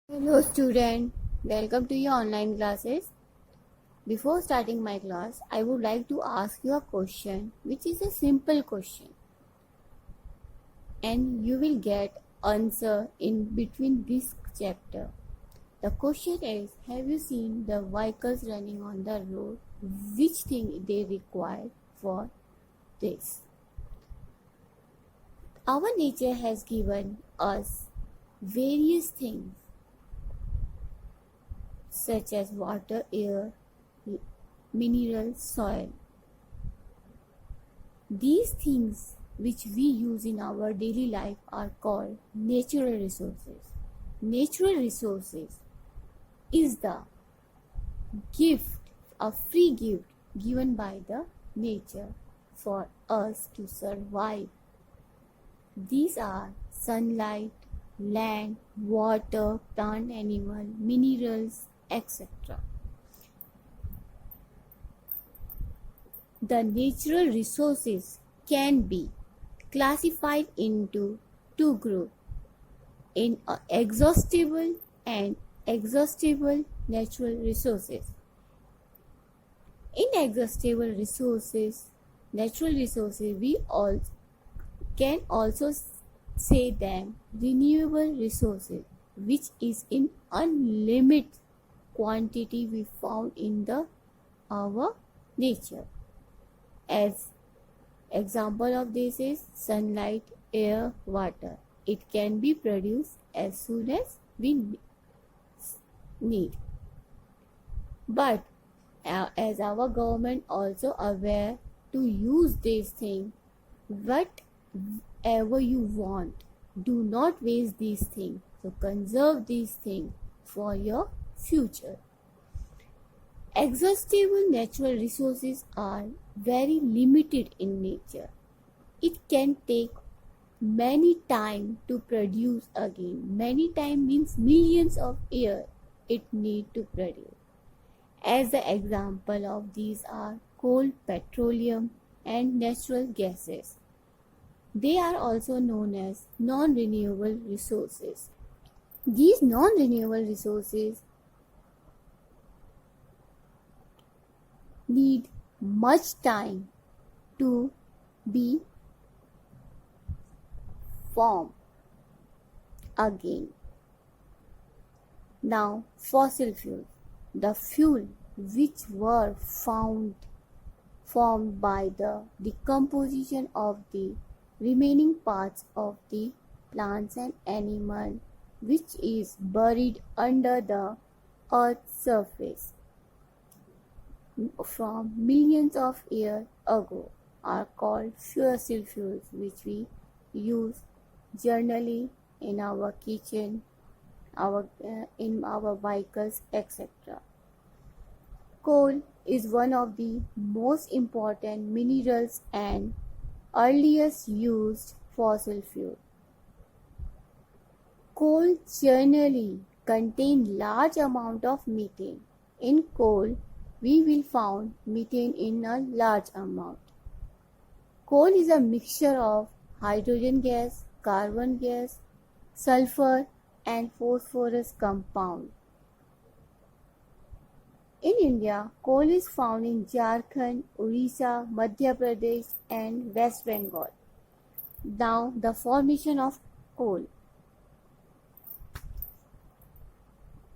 Hello student, welcome to your online classes. Before starting my class, I would like to ask you a question which is a simple question and you will get answer in between this chapter. The question is, have you seen the vehicles running on the road? Which thing they require for this? Our nature has given us various things such as water, air, mineral, soil. These things which we use in our daily life are called natural resources. Natural resources is the gift, a free gift given by the nature for us to survive. These are sunlight, land, water, plant, animal, minerals, etc. The natural resources can be classified into two groups, inexhaustible and exhaustible natural resources. Inexhaustible resources, natural resources, we all can also say them renewable resources, which is in unlimited quantity we found in our nature. As example of this is sunlight, air, water. It can be produced as soon as we need. But as our government also aware to use these things, whatever you want, do not waste these things. So conserve these things for your future. Exhaustible natural resources are very limited in nature. It can take many time to produce again. Many time means millions of years it need to produce. As the example of these are coal, petroleum and natural gases. They are also known as non-renewable resources. These non-renewable resources need much time to be formed again. Now, fossil fuels, the fuel which were formed by the decomposition of the remaining parts of the plants and animals, which is buried under the earth's surface from millions of years ago, are called fossil fuels, which we use generally in our kitchen, in our vehicles, etc. Coal is one of the most important minerals and earliest used fossil fuel. Coal generally contain large amount of methane. In coal, we will find methane in a large amount. Coal is a mixture of hydrogen gas, carbon gas, sulfur and phosphorus compound. In India, coal is found in Jharkhand, Orissa, Madhya Pradesh and West Bengal. Now, the formation of coal.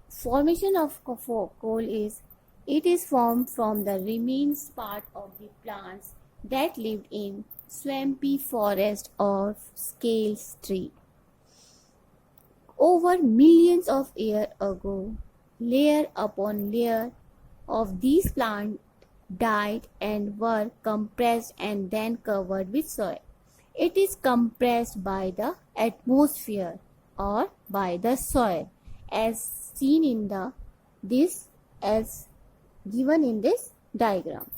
Formation of coal is, it is formed from the remains part of the plants that lived in swampy forest or scale tree. Over millions of years ago, layer upon layer of these plants died and were compressed and then covered with soil. It is compressed by the atmosphere or by the soil, as seen in as given in this diagram.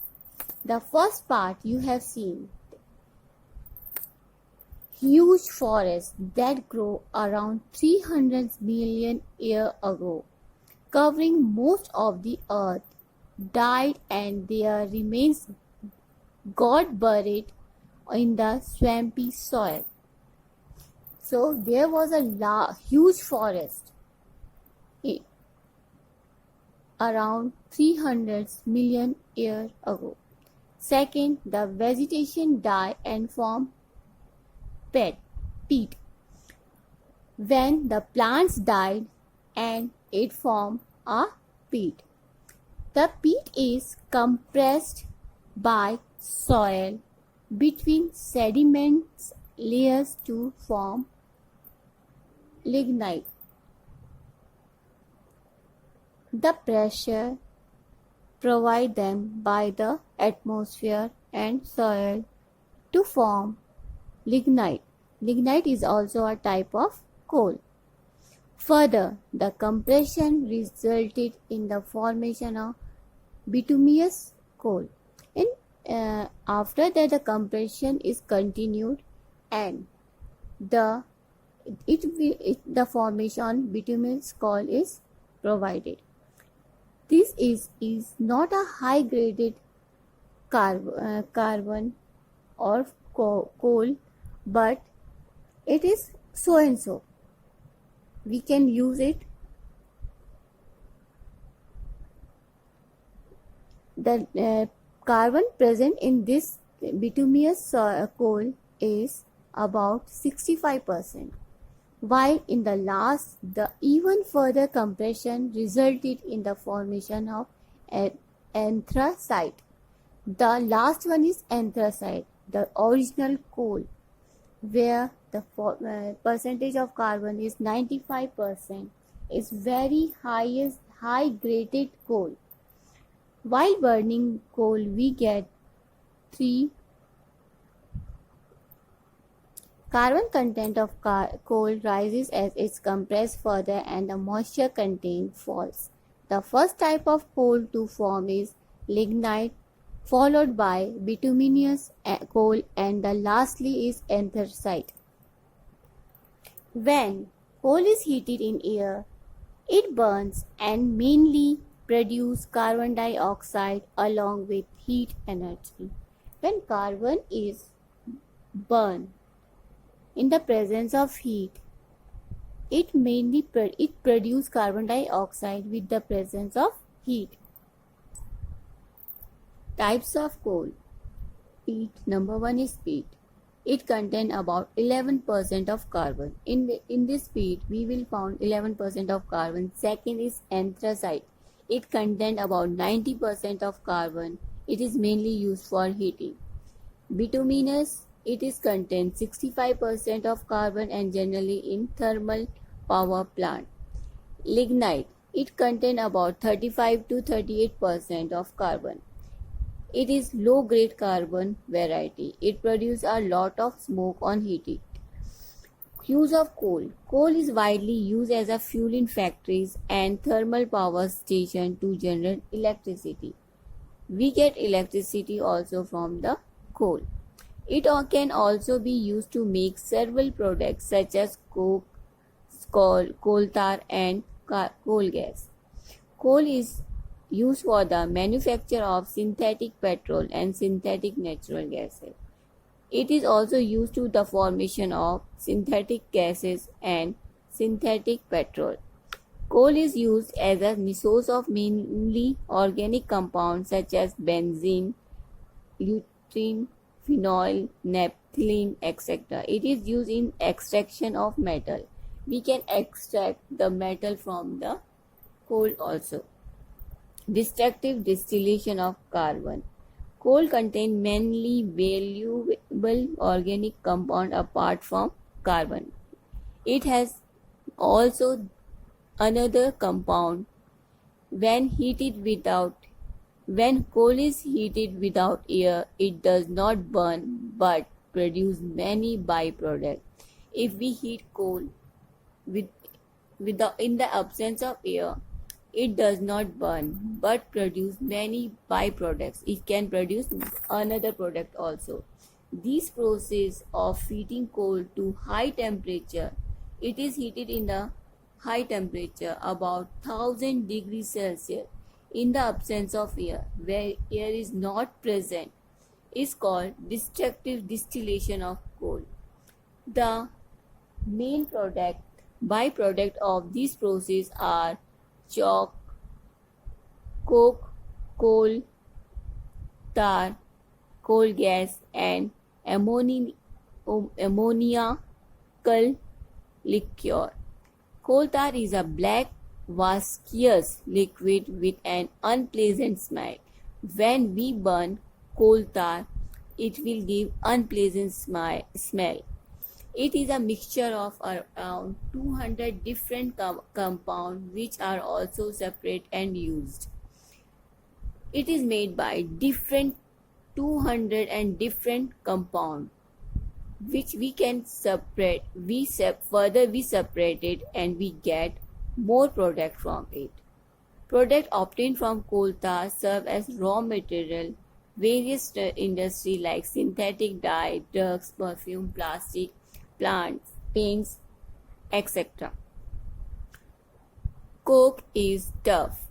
The first part you have seen huge forests that grew around 300 million years ago, covering most of the earth, died and their remains got buried in the swampy soil. So there was a huge forest i- around 300 million years ago. Second, the vegetation die and form peat. When the plants died and it formed a peat. The peat is compressed by soil between sediments layers to form lignite. The pressure provided them by the atmosphere and soil to form lignite. Lignite is also a type of coal. Further, the compression resulted in the formation of bituminous coal. And after that, the compression is continued, and the formation bituminous coal is provided. This is not a high graded carbon or coal, but it is so and so. We can use it. The carbon present in this bituminous coal is about 65%, while in the last, the even further compression resulted in the formation of anthracite. The last one is anthracite, the original coal, where the percentage of carbon is 95%, is very high graded coal. While burning coal, we get 3 carbon content of coal rises as it's compressed further and the moisture content falls. The first type of coal to form is lignite, followed by bituminous coal, and the lastly is anthracite. When coal is heated in air, it burns and mainly produces carbon dioxide along with heat energy. When carbon is burned in the presence of heat, it mainly produces carbon dioxide with the presence of heat. Types of coal. Peat. Number 1 is peat. It contains about 11% of carbon. In this peat, we will find 11% of carbon. Second is anthracite. It contains about 90% of carbon. It is mainly used for heating. Bituminous. It is contains 65% of carbon and generally in thermal power plant. Lignite. It contains about 35 to 38% of carbon. It is low-grade carbon variety. It produces a lot of smoke on heating. Use of coal. Coal is widely used as a fuel in factories and thermal power stations to generate electricity. We get electricity also from the coal. It can also be used to make several products such as coke, coal tar, and coal gas. Coal is used for the manufacture of synthetic petrol and synthetic natural gases. It is also used to the formation of synthetic gases and synthetic petrol. Coal is used as a source of mainly organic compounds such as benzene, lutein, phenol, naphthalene, etc. It is used in extraction of metal. We can extract the metal from the coal also. Destructive distillation of carbon. Coal contains mainly valuable organic compound apart from carbon. It has also another compound. When coal is heated without air, it does not burn but produce many byproducts. If we heat coal in the absence of air, it does not burn but produce many byproducts. It can produce another product also. This process of heating coal to high temperature, it is heated in the high temperature about 1000 degrees Celsius in the absence of air, where air is not present, is called destructive distillation of coal. The main byproduct of this process are chalk, coke, coal, tar, coal gas, and ammoniacal liquor. Coal tar is a black viscous liquid with an unpleasant smell. When we burn coal tar, it will give unpleasant smell. It is a mixture of around 200 different compounds which are also separate and used. It is made by different 200 and different compounds which we can separate. Further we separate it and we get more product from it. Product obtained from coal tar serve as raw material various industry like synthetic dye, drugs, perfume, plastic, plants, paints, etc. Coke is tough,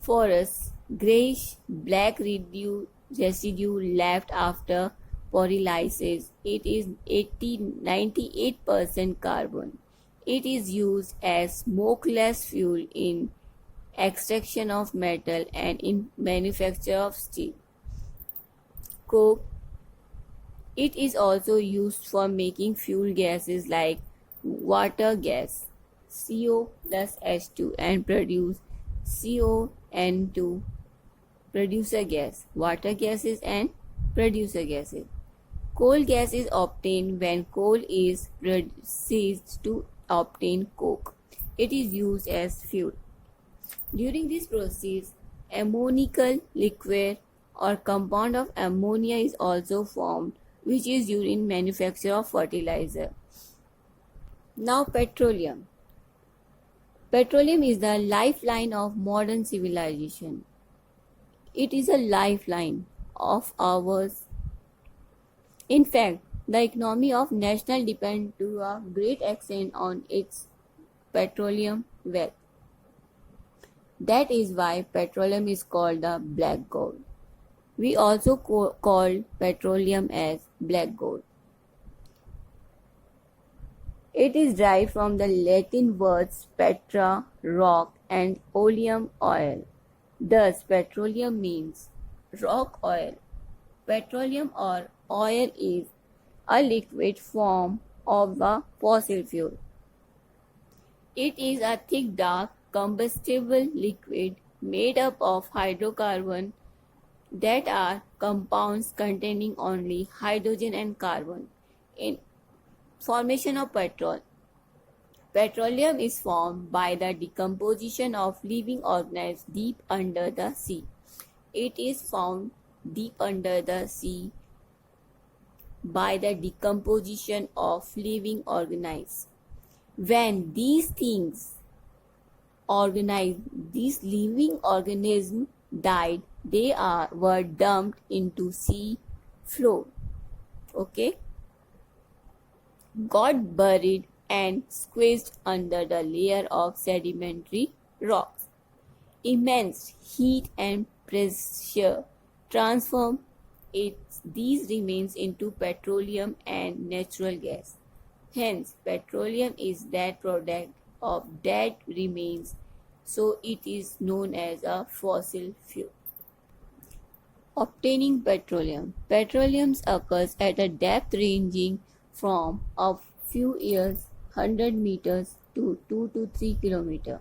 porous, grayish black residue left after pyrolysis. It is 98% carbon. It is used as smokeless fuel in extraction of metal and in manufacture of steel. Coke. It is also used for making fuel gases like water gas, CO plus H2, and produce CON2, producer gas, water gases, and producer gases. Coal gas is obtained when coal is processed to obtain coke. It is used as fuel. During this process, ammoniacal liquid or compound of ammonia is also formed, which is used in manufacture of fertilizer. Now petroleum. Petroleum is the lifeline of modern civilization. It is a lifeline of ours. In fact, the economy of nation depends to a great extent on its petroleum wealth. That is why petroleum is called the black gold. We also call petroleum as black gold. It is derived from the Latin words petra, rock, and oleum, oil. Thus, petroleum means rock oil. Petroleum or oil is a liquid form of a fossil fuel. It is a thick, dark, combustible liquid made up of hydrocarbons that are compounds containing only hydrogen and carbon. In formation of petrol. Petroleum is formed by the decomposition of living organisms deep under the sea. It is found deep under the sea by the decomposition of living organisms. When these living organisms died, they were dumped into sea floor. Okay? Got buried and squeezed under the layer of sedimentary rocks. Immense heat and pressure transform these remains into petroleum and natural gas. Hence, petroleum is that product of dead remains, so it is known as a fossil fuel. Obtaining petroleum. Petroleum occurs at a depth ranging from a few years, 100 meters to 2 to 3 kilometers.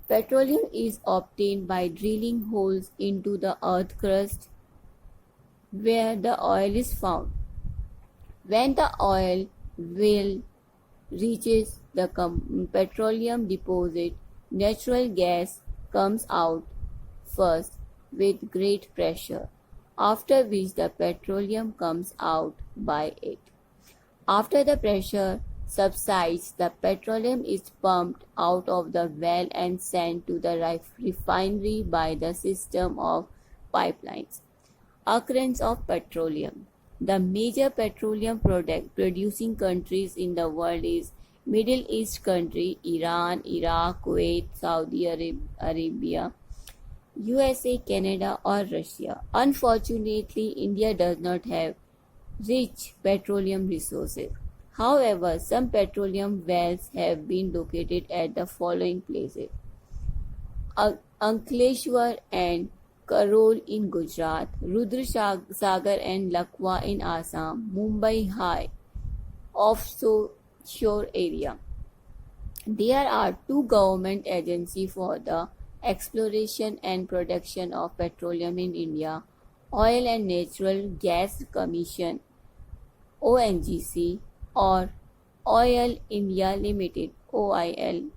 Petroleum is obtained by drilling holes into the earth crust where the oil is found. When the oil well reaches the petroleum deposit, natural gas comes out first with great pressure, after which the petroleum comes out by it. After the pressure subsides, the petroleum is pumped out of the well and sent to the refinery by the system of pipelines. Occurrence of petroleum. The major petroleum product producing countries in the world is Middle East country, Iran, Iraq, Kuwait, Saudi Arabia, USA, Canada, or Russia. Unfortunately, India does not have rich petroleum resources. However, some petroleum wells have been located at the following places: Ankleshwar and Karol in Gujarat, Rudrasagar and Lakwa in Assam, Mumbai High offshore area. There are two government agencies for the exploration and production of petroleum in India: Oil and Natural Gas Commission (ONGC) or Oil India Limited (OIL).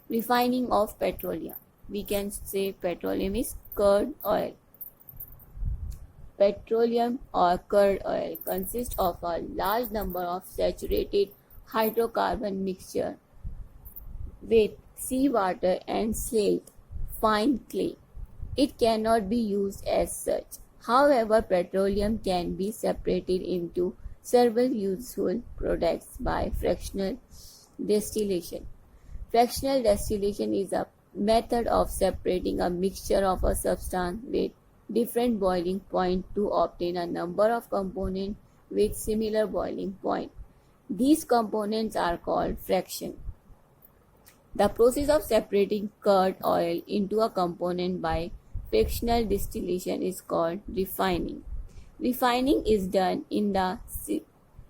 Refining of petroleum. We can say petroleum is crude oil. Petroleum or crude oil consists of a large number of saturated hydrocarbon mixture with seawater and slate, fine clay. It cannot be used as such. However, petroleum can be separated into several useful products by fractional distillation. Fractional distillation is a method of separating a mixture of a substance with different boiling point to obtain a number of components with similar boiling point. These components are called fraction. The process of separating crude oil into a component by fractional distillation is called refining. Refining is done in the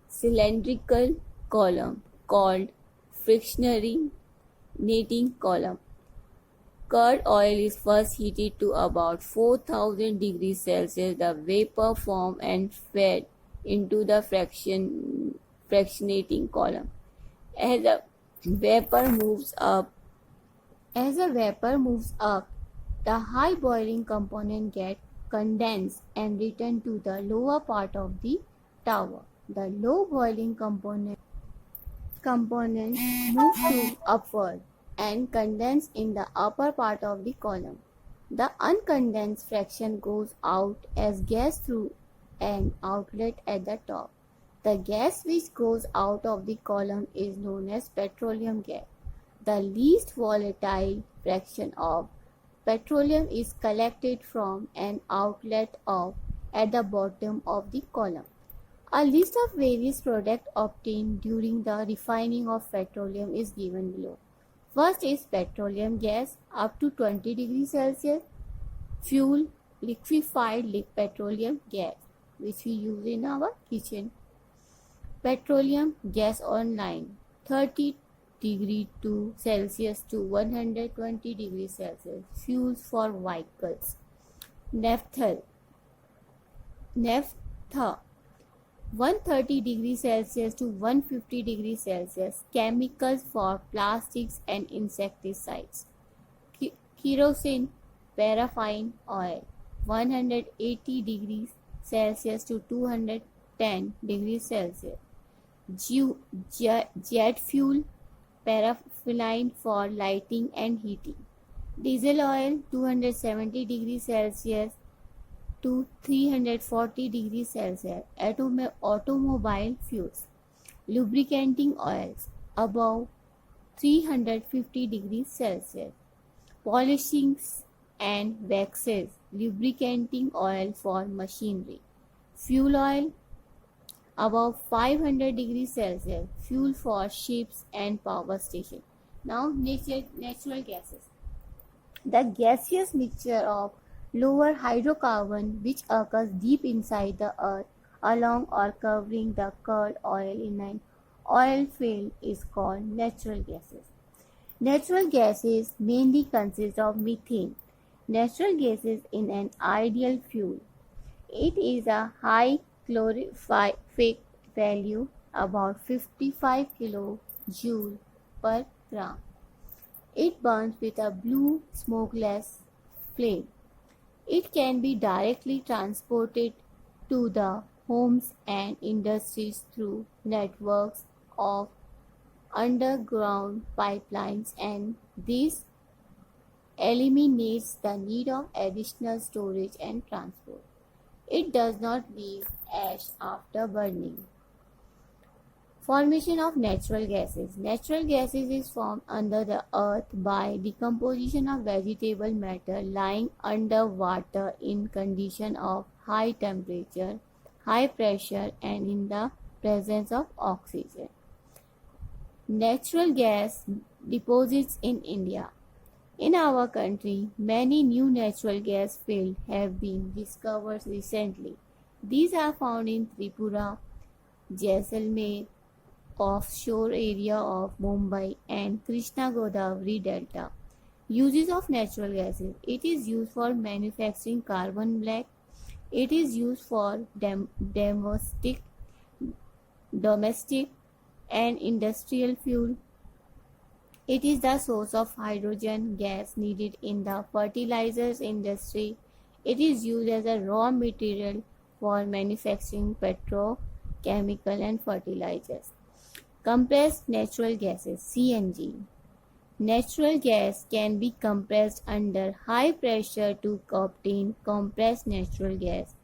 cylindrical column called fractionating column. Crude oil is first heated to about 4000 degrees Celsius. The vapor form and fed into the fractionating column. As the vapor moves up, the high boiling component gets condensed and returned to the lower part of the tower. The low boiling component move to upward and condense in the upper part of the column. The uncondensed fraction goes out as gas through an outlet at the top. The gas which goes out of the column is known as petroleum gas. The least volatile fraction of petroleum is collected from an outlet at the bottom of the column. A list of various products obtained during the refining of petroleum is given below. First is petroleum gas up to 20 degrees Celsius, fuel liquefied petroleum gas which we use in our kitchen, petroleum gas online 30 degree Celsius to 120 degrees Celsius, fuels for vehicles, naphtha 130 degrees Celsius to 150 degrees Celsius, chemicals for plastics and insecticides, kerosene, paraffin oil 180 degrees Celsius to 210 degrees Celsius, jet fuel, paraffin for lighting and heating, diesel oil 270 degrees Celsius to 340 degrees Celsius, automobile fuels, lubricating oils above 350 degrees Celsius, polishings and waxes, lubricating oil for machinery, fuel oil above 500 degrees Celsius, fuel for ships and power stations. Now, natural gases. The gaseous mixture of lower hydrocarbon which occurs deep inside the earth along or covering the crude oil in an oil field is called natural gases. Natural gases mainly consist of methane. Natural gases in an ideal fuel. It is a high calorific value, about 55 kilojoule per gram. It burns with a blue smokeless flame. It can be directly transported to the homes and industries through networks of underground pipelines, and this eliminates the need of additional storage and transport. It does not leave ash after burning. Formation of natural gases. Natural gases is formed under the earth by decomposition of vegetable matter lying under water in condition of high temperature, high pressure, and in the presence of oxygen. Natural gas deposits in India. In our country, many new natural gas fields have been discovered recently. These are found in Tripura, Jaisalmer, offshore area of Mumbai, and Krishna Godavari Delta. Uses of natural gases. It is used for manufacturing carbon black. It is used for domestic and industrial fuel. It is the source of hydrogen gas needed in the fertilizers industry. It is used as a raw material for manufacturing petrochemical and fertilizers. Compressed natural gases (CNG). Natural gas can be compressed under high pressure to obtain compressed natural gas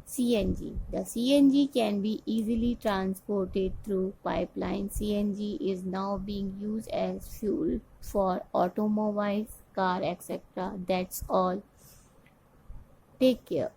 (CNG). The CNG can be easily transported through pipelines. CNG is now being used as fuel for automobiles, car, etc. That's all. Take care.